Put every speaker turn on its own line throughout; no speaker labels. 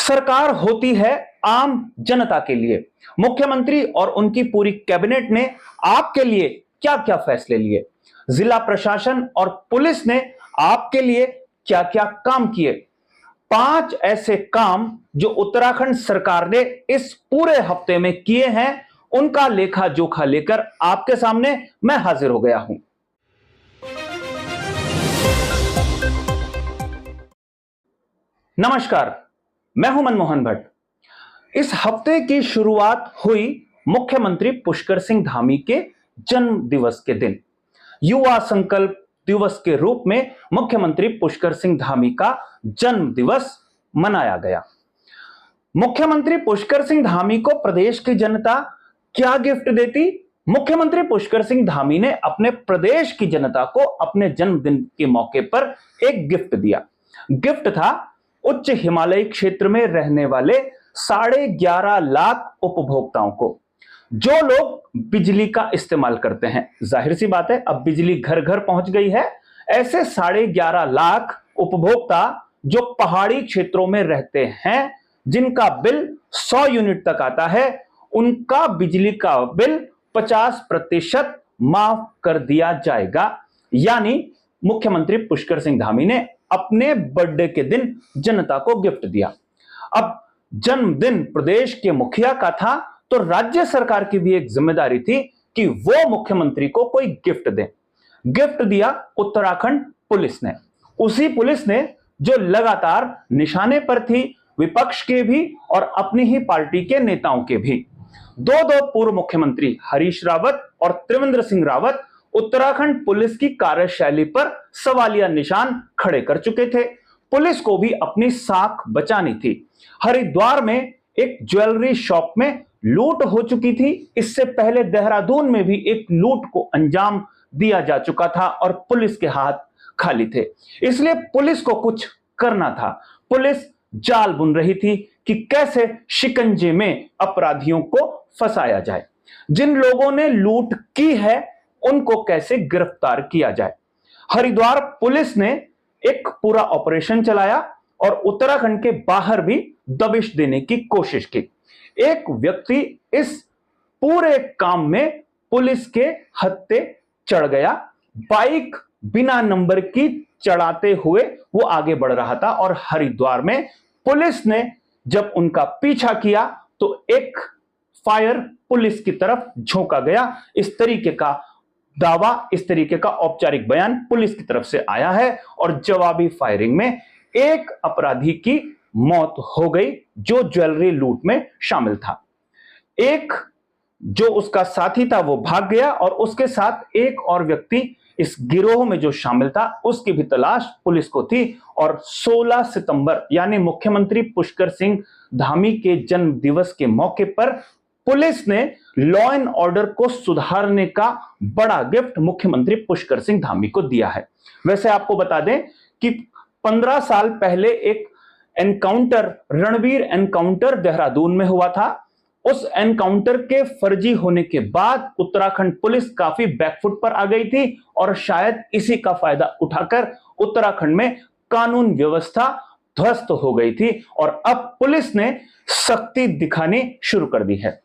सरकार होती है आम जनता के लिए। मुख्यमंत्री और उनकी पूरी कैबिनेट ने आपके लिए क्या क्या फैसले लिए, जिला प्रशासन और पुलिस ने आपके लिए क्या क्या काम किए। 5 ऐसे काम जो उत्तराखंड सरकार ने इस पूरे हफ्ते में किए हैं, उनका लेखा जोखा लेकर आपके सामने मैं हाजिर हो गया हूं। नमस्कार, मैं हूं मनमोहन भट्ट। इस हफ्ते की शुरुआत हुई मुख्यमंत्री पुष्कर सिंह धामी के जन्म दिवस के दिन। युवा संकल्प दिवस के रूप में मुख्यमंत्री पुष्कर सिंह धामी का जन्म दिवस मनाया गया। मुख्यमंत्री पुष्कर सिंह धामी को प्रदेश की जनता क्या गिफ्ट देती? मुख्यमंत्री पुष्कर सिंह धामी ने अपने प्रदेश की जनता को अपने जन्मदिन के मौके पर एक गिफ्ट दिया। गिफ्ट था उच्च हिमालयी क्षेत्र में रहने वाले 11.5 लाख उपभोक्ताओं को, जो लोग बिजली का इस्तेमाल करते हैं। जाहिर सी बात है, अब बिजली घर घर पहुंच गई है। ऐसे 11.5 लाख उपभोक्ता जो पहाड़ी क्षेत्रों में रहते हैं, जिनका बिल 100 यूनिट तक आता है, उनका बिजली का बिल 50% माफ कर दिया जाएगा। यानी मुख्यमंत्री पुष्कर सिंह धामी ने अपने बर्थडे के दिन जनता को गिफ्ट दिया। अब जन्मदिन प्रदेश के मुखिया का था, तो राज्य सरकार की भी एक जिम्मेदारी थी कि वो मुख्यमंत्री को कोई गिफ्ट दे। गिफ्ट दिया उत्तराखंड पुलिस ने। उसी पुलिस ने जो लगातार निशाने पर थी, विपक्ष के भी और अपनी ही पार्टी के नेताओं के भी। दो पूर्व मुख्यमंत्री हरीश रावत और त्रिवेंद्र सिंह रावत उत्तराखंड पुलिस की कार्यशैली पर सवालिया निशान खड़े कर चुके थे। पुलिस को भी अपनी साख बचानी थी। हरिद्वार में एक ज्वेलरी शॉप में लूट हो चुकी थी। इससे पहले देहरादून में भी एक लूट को अंजाम दिया जा चुका था और पुलिस के हाथ खाली थे। इसलिए पुलिस को कुछ करना था। पुलिस जाल बुन रही थी कि कैसे शिकंजे में अपराधियों को फंसाया जाए। जिन लोगों ने लूट की है, उनको कैसे गिरफ्तार किया जाए। हरिद्वार पुलिस ने एक पूरा ऑपरेशन चलाया और उत्तराखंड के बाहर भी दबिश देने की कोशिश की। एक व्यक्ति इस पूरे काम में पुलिस के हत्थे चढ़ गया। बाइक बिना नंबर की चढ़ाते हुए वो आगे बढ़ रहा था और हरिद्वार में पुलिस ने जब उनका पीछा किया तो एक फायर पुलिस की तरफ झोंका गया। इस तरीके का दावा, इस तरीके का औपचारिक बयान पुलिस की तरफ से आया है और जवाबी फायरिंग में एक अपराधी की मौत हो गई जो ज्वेलरी लूट में शामिल था। एक जो उसका साथी था वो भाग गया और उसके साथ एक और व्यक्ति इस गिरोह में जो शामिल था, उसकी भी तलाश पुलिस को थी। और 16 सितंबर यानी मुख्यमंत्री पुष्कर सिंह धामी के जन्म दिवस के मौके पर पुलिस ने लॉ एंड ऑर्डर को सुधारने का बड़ा गिफ्ट मुख्यमंत्री पुष्कर सिंह धामी को दिया है। वैसे आपको बता दें कि 15 साल पहले एक एनकाउंटर, रणवीर एनकाउंटर देहरादून में हुआ था। उस एनकाउंटर के फर्जी होने के बाद उत्तराखंड पुलिस काफी बैकफुट पर आ गई थी और शायद इसी का फायदा उठाकर उत्तराखंड में कानून व्यवस्था ध्वस्त हो गई थी और अब पुलिस ने सख्ती दिखानी शुरू कर दी है।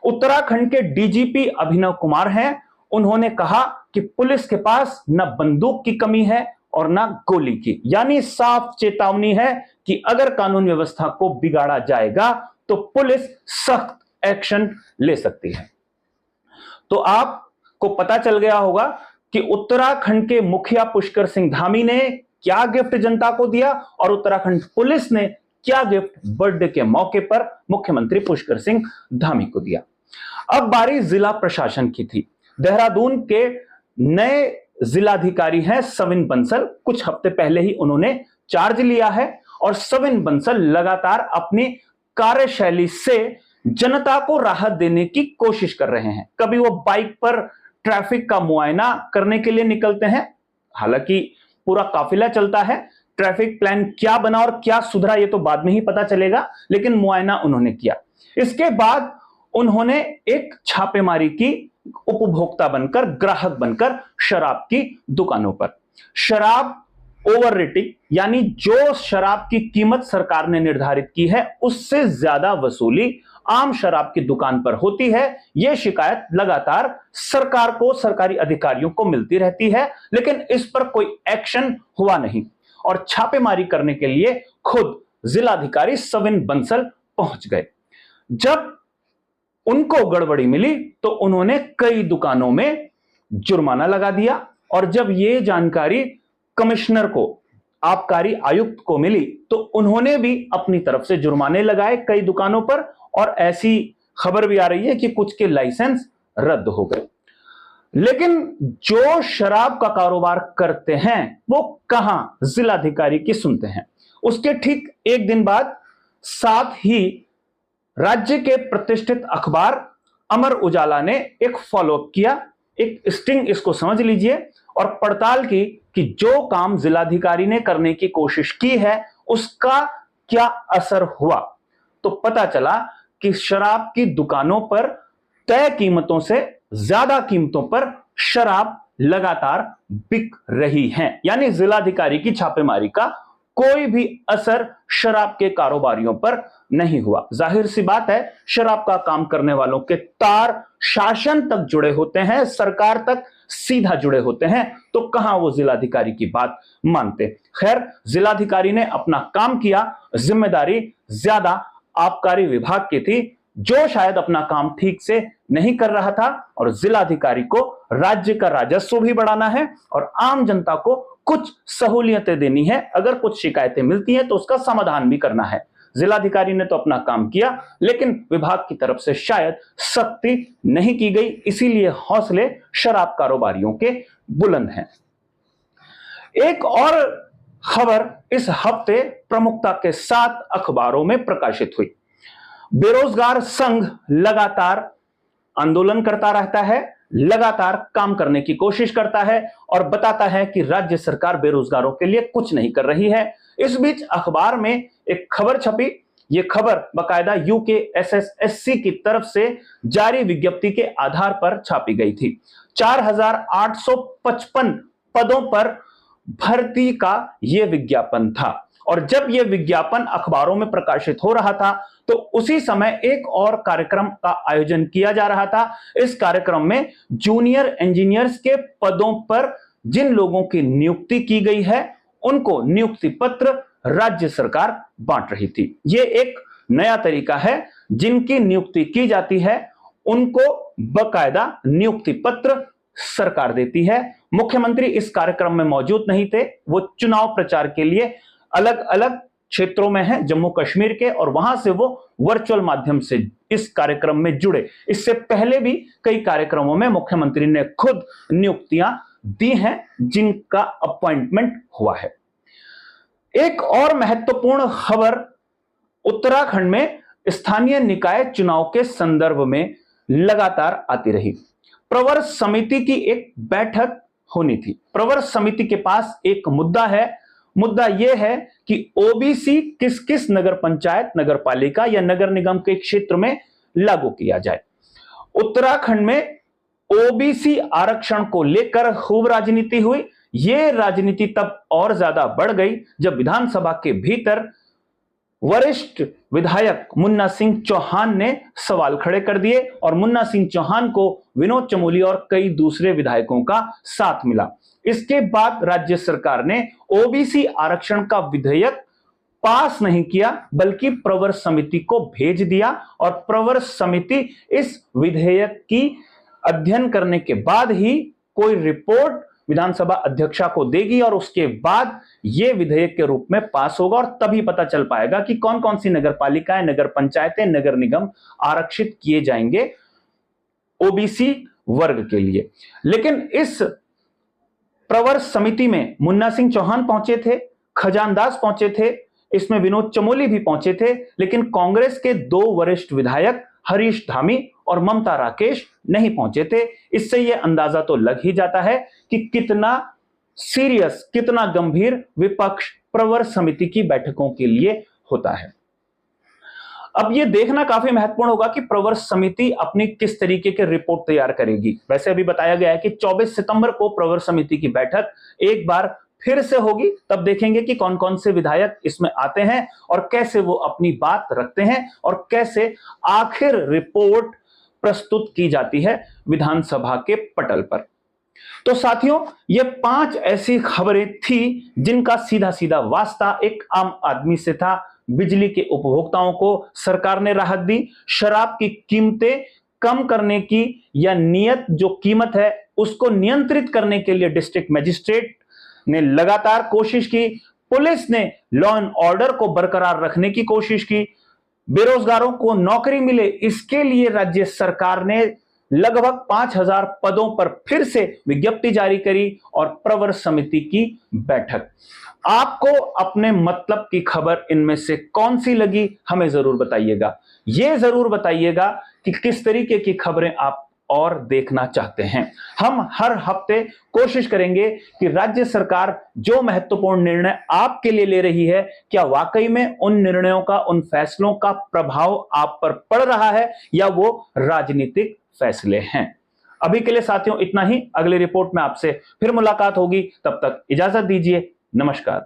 उत्तराखंड के डीजीपी अभिनव कुमार हैं। उन्होंने कहा कि पुलिस के पास न बंदूक की कमी है और न गोली की, यानी साफ चेतावनी है कि अगर कानून व्यवस्था को बिगाड़ा जाएगा तो पुलिस सख्त एक्शन ले सकती है। तो आपको पता चल गया होगा कि उत्तराखंड के मुखिया पुष्कर सिंह धामी ने क्या गिफ्ट जनता को दिया और उत्तराखंड पुलिस ने क्या गिफ्ट बर्थडे के मौके पर मुख्यमंत्री पुष्कर सिंह धामी को दिया। अब बारी जिला प्रशासन की थी। देहरादून के नए जिलाधिकारी हैं सविन बंसल। कुछ हफ्ते पहले ही उन्होंने चार्ज लिया है और सविन बंसल लगातार अपनी कार्यशैली से जनता को राहत देने की कोशिश कर रहे हैं। कभी वो बाइक पर ट्रैफिक का मुआयना करने के लिए निकलते हैं, हालांकि पूरा काफिला चलता है। ट्रैफिक प्लान क्या बना और क्या सुधरा ये तो बाद में ही पता चलेगा, लेकिन मुआयना उन्होंने किया। इसके बाद उन्होंने एक छापेमारी की उपभोक्ता बनकर, ग्राहक बनकर शराब की दुकानों पर। शराब ओवर रेटिंग, यानी जो शराब की कीमत सरकार ने निर्धारित की है उससे ज्यादा वसूली आम शराब की दुकान पर होती है। यह शिकायत लगातार सरकार को, सरकारी अधिकारियों को मिलती रहती है, लेकिन इस पर कोई एक्शन हुआ नहीं और छापेमारी करने के लिए खुद जिलाधिकारी सविन बंसल पहुंच गए। जब उनको गड़बड़ी मिली तो उन्होंने कई दुकानों में जुर्माना लगा दिया और जब यह जानकारी कमिश्नर को, आबकारी आयुक्त को मिली तो उन्होंने भी अपनी तरफ से जुर्माने लगाए कई दुकानों पर और ऐसी खबर भी आ रही है कि कुछ के लाइसेंस रद्द हो गए। लेकिन जो शराब का कारोबार करते हैं वो कहां जिलाधिकारी की सुनते हैं। उसके ठीक एक दिन बाद साथ ही राज्य के प्रतिष्ठित अखबार अमर उजाला ने एक फॉलोअप किया, एक स्टिंग इसको समझ लीजिए, और पड़ताल की कि जो काम जिलाधिकारी ने करने की कोशिश की है उसका क्या असर हुआ। तो पता चला कि शराब की दुकानों पर तय कीमतों से ज्यादा कीमतों पर शराब लगातार बिक रही है, यानी जिलाधिकारी की छापेमारी का कोई भी असर शराब के कारोबारियों पर नहीं हुआ। जाहिर सी बात है, शराब का काम करने वालों के तार शासन तक जुड़े होते हैं, सरकार तक सीधा जुड़े होते हैं, तो कहां वो जिलाधिकारी की बात मानते। खैर, जिलाधिकारी ने अपना काम किया, जिम्मेदारी ज्यादा आबकारी विभाग की थी जो शायद अपना काम ठीक से नहीं कर रहा था, और जिलाधिकारी को राज्य का राजस्व भी बढ़ाना है और आम जनता को कुछ सहूलियतें देनी है। अगर कुछ शिकायतें मिलती हैं तो उसका समाधान भी करना है। जिलाधिकारी ने तो अपना काम किया, लेकिन विभाग की तरफ से शायद सख्ती नहीं की गई, इसीलिए हौसले शराब कारोबारियों के बुलंद हैं। एक और खबर इस हफ्ते प्रमुखता के साथ अखबारों में प्रकाशित हुई। बेरोजगार संघ लगातार आंदोलन करता रहता है, लगातार काम करने की कोशिश करता है और बताता है कि राज्य सरकार बेरोजगारों के लिए कुछ नहीं कर रही है। इस बीच अखबार में एक खबर छपी। यह खबर बकायदा यूकेएसएससी की तरफ से जारी विज्ञप्ति के आधार पर छापी गई थी। 4,855 पदों पर भर्ती का यह विज्ञापन था और जब यह विज्ञापन अखबारों में प्रकाशित हो रहा था तो उसी समय एक और कार्यक्रम का आयोजन किया जा रहा था। इस कार्यक्रम में जूनियर इंजीनियर्स के पदों पर जिन लोगों की नियुक्ति की गई है उनको नियुक्ति पत्र राज्य सरकार बांट रही थी। यह एक नया तरीका है, जिनकी नियुक्ति की जाती है उनको बकायदा नियुक्ति पत्र सरकार देती है। मुख्यमंत्री इस कार्यक्रम में मौजूद नहीं थे, वो चुनाव प्रचार के लिए अलग अलग क्षेत्रों में हैं, जम्मू कश्मीर के, और वहां से वो वर्चुअल माध्यम से इस कार्यक्रम में जुड़े। इससे पहले भी कई कार्यक्रमों में मुख्यमंत्री ने खुद नियुक्तियां दी हैं जिनका अपॉइंटमेंट हुआ है। एक और महत्वपूर्ण खबर उत्तराखंड में स्थानीय निकाय चुनाव के संदर्भ में लगातार आती रही। प्रवर समिति की एक बैठक होनी थी। प्रवर समिति के पास एक मुद्दा है। मुद्दा यह है कि ओबीसी किस किस नगर पंचायत, नगर पालिका या नगर निगम के क्षेत्र में लागू किया जाए। उत्तराखंड में ओबीसी आरक्षण को लेकर खूब राजनीति हुई। यह राजनीति तब और ज्यादा बढ़ गई जब विधानसभा के भीतर वरिष्ठ विधायक मुन्ना सिंह चौहान ने सवाल खड़े कर दिए और मुन्ना सिंह चौहान को विनोद चमोली और कई दूसरे विधायकों का साथ मिला। इसके बाद राज्य सरकार ने ओबीसी आरक्षण का विधेयक पास नहीं किया बल्कि प्रवर समिति को भेज दिया और प्रवर समिति इस विधेयक की अध्ययन करने के बाद ही कोई रिपोर्ट विधानसभा अध्यक्षा को देगी और उसके बाद यह विधेयक के रूप में पास होगा और तभी पता चल पाएगा कि कौन कौन सी नगर पालिकाएं, नगर पंचायतें, नगर निगम आरक्षित किए जाएंगे ओबीसी वर्ग के लिए। लेकिन इस प्रवर समिति में मुन्ना सिंह चौहान पहुंचे थे, खजानदास पहुंचे थे, इसमें विनोद चमोली भी पहुंचे थे, लेकिन कांग्रेस के दो वरिष्ठ विधायक हरीश धामी और ममता राकेश नहीं पहुंचे थे। इससे यह अंदाजा तो लग ही जाता है कि कितना सीरियस, कितना गंभीर विपक्ष प्रवर समिति की बैठकों के लिए होता है। अब यह देखना काफी महत्वपूर्ण होगा कि प्रवर समिति अपनी किस तरीके की रिपोर्ट तैयार करेगी। वैसे अभी बताया गया है कि 24 सितंबर को प्रवर समिति की बैठक एक बार फिर से होगी, तब देखेंगे कि कौन कौन से विधायक इसमें आते हैं और कैसे वो अपनी बात रखते हैं और कैसे आखिर रिपोर्ट प्रस्तुत की जाती है विधानसभा के पटल पर। तो साथियों, ये 5 ऐसी खबरें थी जिनका सीधा सीधा वास्ता एक आम आदमी से था। बिजली के उपभोक्ताओं को सरकार ने राहत दी, शराब की कीमतें कम करने की या नियत जो कीमत है उसको नियंत्रित करने के लिए डिस्ट्रिक्ट मजिस्ट्रेट ने लगातार कोशिश की, पुलिस ने लॉ एंड ऑर्डर को बरकरार रखने की कोशिश की, बेरोजगारों को नौकरी मिले इसके लिए राज्य सरकार ने लगभग 5000 पदों पर फिर से विज्ञप्ति जारी करी और प्रवर समिति की बैठक। आपको अपने मतलब की खबर इनमें से कौन सी लगी हमें जरूर बताइएगा। यह जरूर बताइएगा कि किस तरीके की खबरें आप और देखना चाहते हैं। हम हर हफ्ते कोशिश करेंगे कि राज्य सरकार जो महत्वपूर्ण निर्णय आपके लिए ले रही है, क्या वाकई में उन निर्णयों का, उन फैसलों का प्रभाव आप पर पड़ रहा है या वो राजनीतिक फैसले हैं। अभी के लिए साथियों इतना ही। अगली रिपोर्ट में आपसे फिर मुलाकात होगी, तब तक इजाजत दीजिए। नमस्कार।